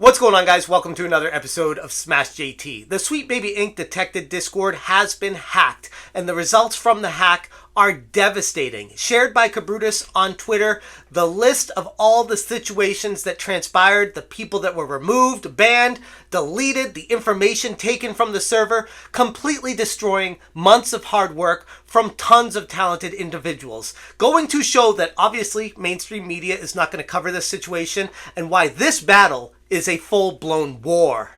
What's going on, guys? Welcome to another episode of Smash JT. The Sweet Baby Inc. detected Discord has been hacked, and the results from the hack are devastating. Shared by Kabrutus on Twitter, the list of all the situations that transpired, the people that were removed, banned, deleted, the information taken from the server, completely destroying months of hard work from tons of talented individuals. Going to show that obviously mainstream media is not going to cover this situation, and why this battle is a full-blown war.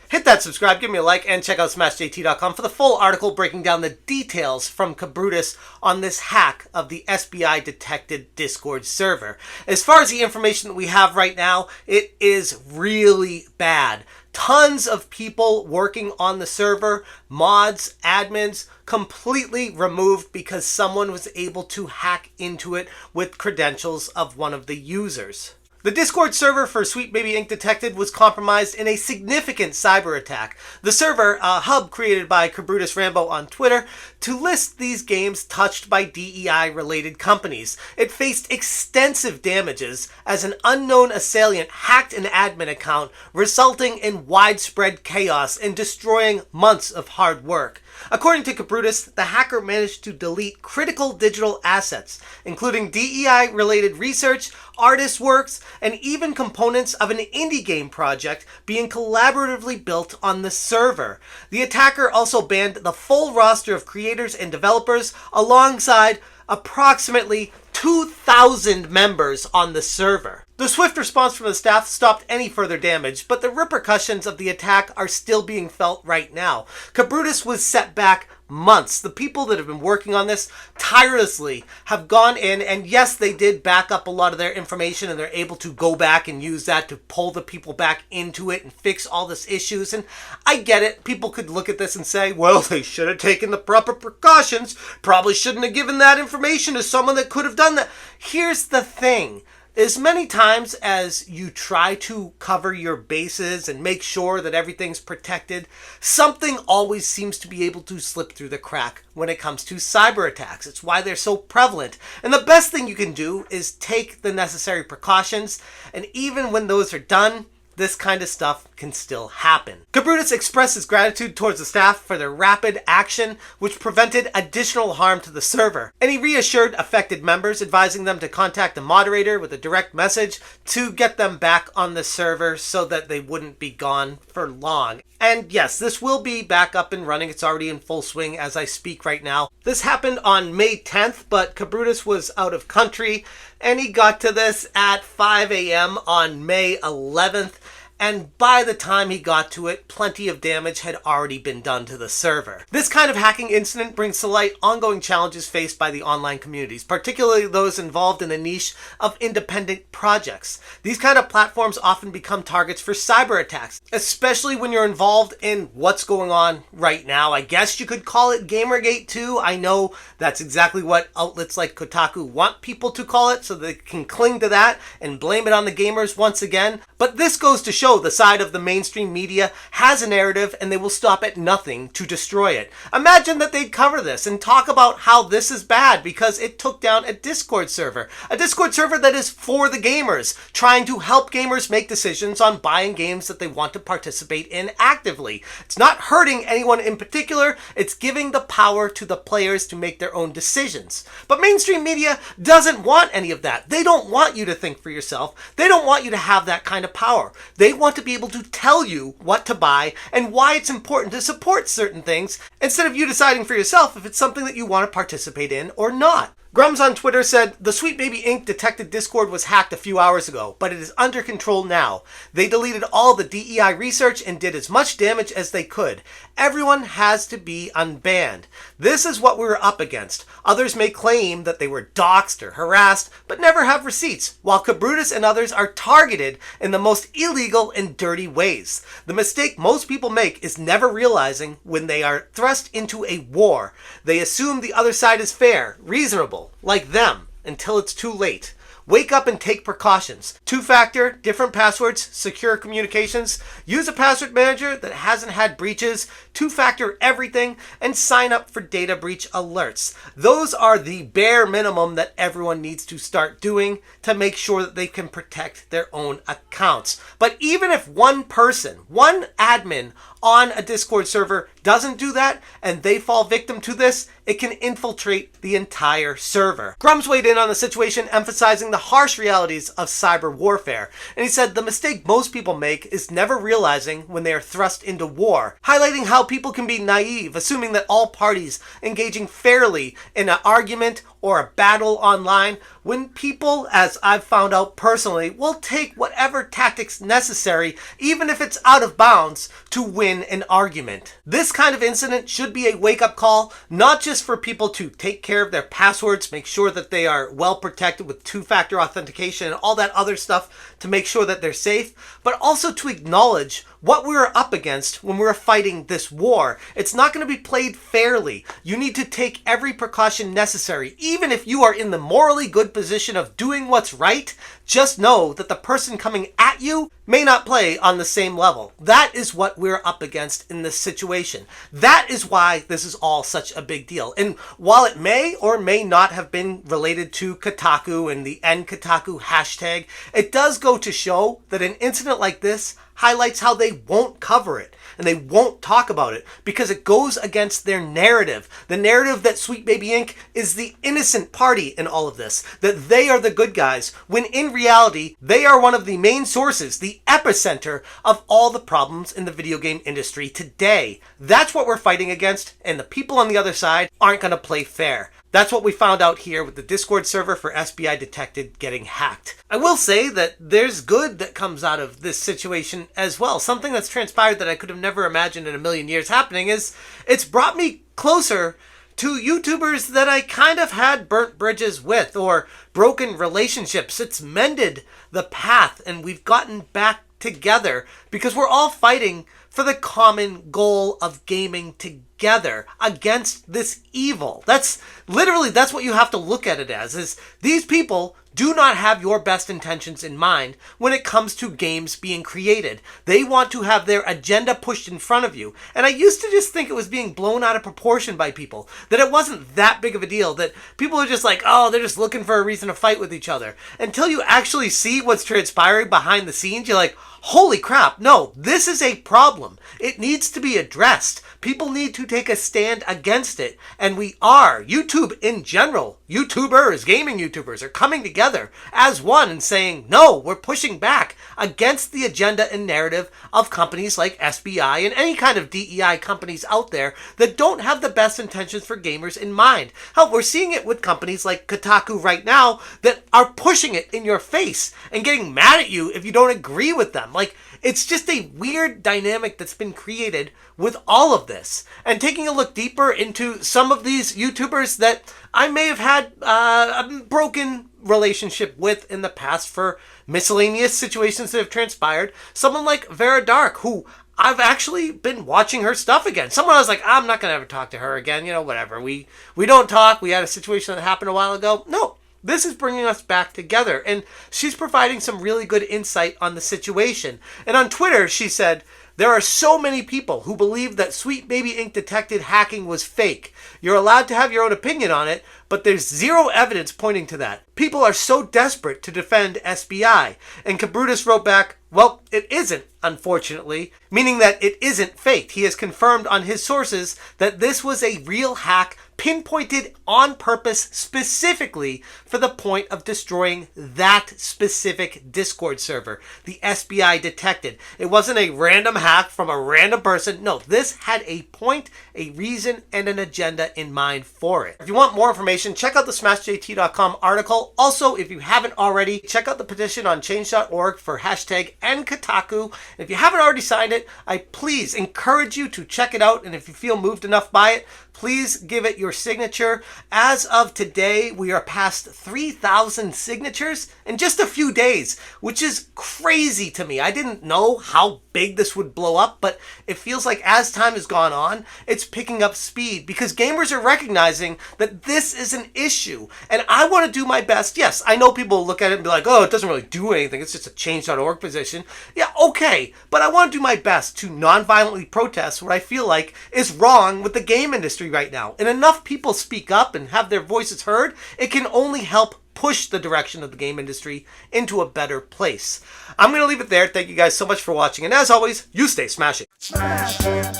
Hit that subscribe, give me a like, and check out SmashJT.com for the full article breaking down the details from Kabrutus on this hack of the SBI-detected Discord server. As far as the information that we have right now, it is really bad. Tons of people working on the server, mods, admins, completely removed because someone was able to hack into it with credentials of one of the users. The Discord server for Sweet Baby Inc. Detected was compromised in a significant cyber attack. The server, a hub created by Kabrutus Rambo on Twitter, to list these games touched by DEI-related companies. It faced extensive damages as an unknown assailant hacked an admin account, resulting in widespread chaos and destroying months of hard work. According to Kabrutus, the hacker managed to delete critical digital assets, including DEI-related research, artist works, and even components of an indie game project being collaboratively built on the server. The attacker also banned the full roster of creators and developers alongside approximately 2,000 members on the server. The swift response from the staff stopped any further damage, but the repercussions of the attack are still being felt right now. Kabrutus was set back months. The people that have been working on this tirelessly have gone in, and yes, they did back up a lot of their information, and they're able to go back and use that to pull the people back into it and fix all this issues. And I get it. People could look at this and say, well, they should have taken the proper precautions. Probably shouldn't have given that information to someone that could have done that. Here's the thing. As many times as you try to cover your bases and make sure that everything's protected, something always seems to be able to slip through the crack when it comes to cyber attacks. It's why they're so prevalent. And the best thing you can do is take the necessary precautions, and even when those are done, this kind of stuff can still happen. Kabrutus expresses gratitude towards the staff for their rapid action, which prevented additional harm to the server. And he reassured affected members, advising them to contact the moderator with a direct message to get them back on the server so that they wouldn't be gone for long. And yes, this will be back up and running. It's already in full swing as I speak right now. This happened on May 10th, but Kabrutus was out of country, and he got to this at 5 a.m. on May 11th. And by the time he got to it, plenty of damage had already been done to the server. This kind of hacking incident brings to light ongoing challenges faced by the online communities, particularly those involved in the niche of independent projects. These kind of platforms often become targets for cyber attacks, especially when you're involved in what's going on right now. I guess you could call it Gamergate too. I know that's exactly what outlets like Kotaku want people to call it, so they can cling to that and blame it on the gamers once again. But this goes to show the side of the mainstream media has a narrative, and they will stop at nothing to destroy it. Imagine that they'd cover this and talk about how this is bad because it took down a Discord server that is for the gamers, trying to help gamers make decisions on buying games that they want to participate in actively. It's not hurting anyone in particular, it's giving the power to the players to make their own decisions. But mainstream media doesn't want any of that. They don't want you to think for yourself. They don't want you to have that kind of power. They want to be able to tell you what to buy and why it's important to support certain things, instead of you deciding for yourself if it's something that you want to participate in or not. Grums on Twitter said, the Sweet Baby Inc. detected Discord was hacked a few hours ago, but it is under control now. They deleted all the DEI research and did as much damage as they could. Everyone has to be unbanned. This is what we were up against. Others may claim that they were doxxed or harassed, but never have receipts, while Kabrutus and others are targeted in the most illegal and dirty ways. The mistake most people make is never realizing when they are thrust into a war. They assume the other side is fair, reasonable, like them, until it's too late. Wake up and take precautions. Two-factor, different passwords, secure communications, use a password manager that hasn't had breaches, two-factor everything, and sign up for data breach alerts. Those are the bare minimum that everyone needs to start doing to make sure that they can protect their own accounts. But even if one person, one admin on a Discord server doesn't do that and they fall victim to this, it can infiltrate the entire server. Grums weighed in on the situation, emphasizing the harsh realities of cyber warfare. And he said the mistake most people make is never realizing when they are thrust into war, highlighting how people can be naive, assuming that all parties engaging fairly in an argument or a battle online, when people, as I've found out personally, will take whatever tactics necessary, even if it's out of bounds, to win an argument. This kind of incident should be a wake-up call, not just for people to take care of their passwords, make sure that they are well protected with two-factor authentication and all that other stuff to make sure that they're safe, but also to acknowledge what we were up against when we were fighting this war. It's not going to be played fairly. You need to take every precaution necessary. Even if you are in the morally good position of doing what's right, just know that the person coming at you may not play on the same level. That is what we're up against in this situation. That is why this is all such a big deal. And while it may or may not have been related to Kotaku and the #Kotaku hashtag, it does go to show that an incident like this highlights how they won't cover it and they won't talk about it because it goes against their narrative. The narrative that Sweet Baby Inc. is the innocent party in all of this, that they are the good guys, when in reality, they are one of the main sources, the epicenter of all the problems in the video game industry today. That's what we're fighting against, and the people on the other side aren't going to play fair. That's what we found out here with the Discord server for SBI Detected getting hacked. I will say that there's good that comes out of this situation as well. Something that's transpired that I could have never imagined in a million years happening is it's brought me closer to YouTubers that I kind of had burnt bridges with or broken relationships. It's mended the path and we've gotten back together because we're all fighting for the common goal of gaming together against this evil. That's what you have to look at it as, is these people do not have your best intentions in mind when it comes to games being created. They want to have their agenda pushed in front of you. And I used to just think it was being blown out of proportion by people, that it wasn't that big of a deal, that people are just like, oh, they're just looking for a reason to fight with each other. Until you actually see what's transpiring behind the scenes, you're like, holy crap, no, this is a problem. It needs to be addressed. People need to take a stand against it. And we are. YouTube in general, YouTubers, gaming YouTubers are coming together as one and saying, no, we're pushing back against the agenda and narrative of companies like SBI and any kind of DEI companies out there that don't have the best intentions for gamers in mind. Hell, we're seeing it with companies like Kotaku right now that are pushing it in your face and getting mad at you if you don't agree with them. Like, it's just a weird dynamic that's been created with all of this. And taking a look deeper into some of these YouTubers that I may have had a broken relationship with in the past for miscellaneous situations that have transpired. Someone like Vera Dark, who I've actually been watching her stuff again. Someone I was like, I'm not going to ever talk to her again. You know, whatever. We don't talk. We had a situation that happened a while ago. No. This is bringing us back together, and she's providing some really good insight on the situation. And on Twitter, she said, there are so many people who believe that Sweet Baby Inc. detected hacking was fake. You're allowed to have your own opinion on it, but there's zero evidence pointing to that. People are so desperate to defend SBI. And Kabrutus wrote back, well, it isn't, unfortunately, meaning that it isn't faked. He has confirmed on his sources that this was a real hack pinpointed on purpose specifically for the point of destroying that specific Discord server, the SBI Detected. It wasn't a random hack from a random person. No, this had a point, a reason, and an agenda in mind for it. If you want more information, check out the SmashJT.com article. Also, if you haven't already, check out the petition on change.org for hashtag #Kotaku. And if you haven't already signed it, I please encourage you to check it out. And if you feel moved enough by it, please give it your your signature. As of today, we are past 3,000 signatures in just a few days, which is crazy to me. I didn't know how big this would blow up, but it feels like as time has gone on, it's picking up speed because gamers are recognizing that this is an issue. And I want to do my best. Yes, I know people look at it and be like, oh, it doesn't really do anything. It's just a change.org position. Yeah, okay. But I want to do my best to non-violently protest what I feel like is wrong with the game industry right now. And enough people speak up and have their voices heard, it can only help push the direction of the game industry into a better place. I'm going to leave it there. Thank you guys so much for watching. And as always, you stay smashing. Smash it,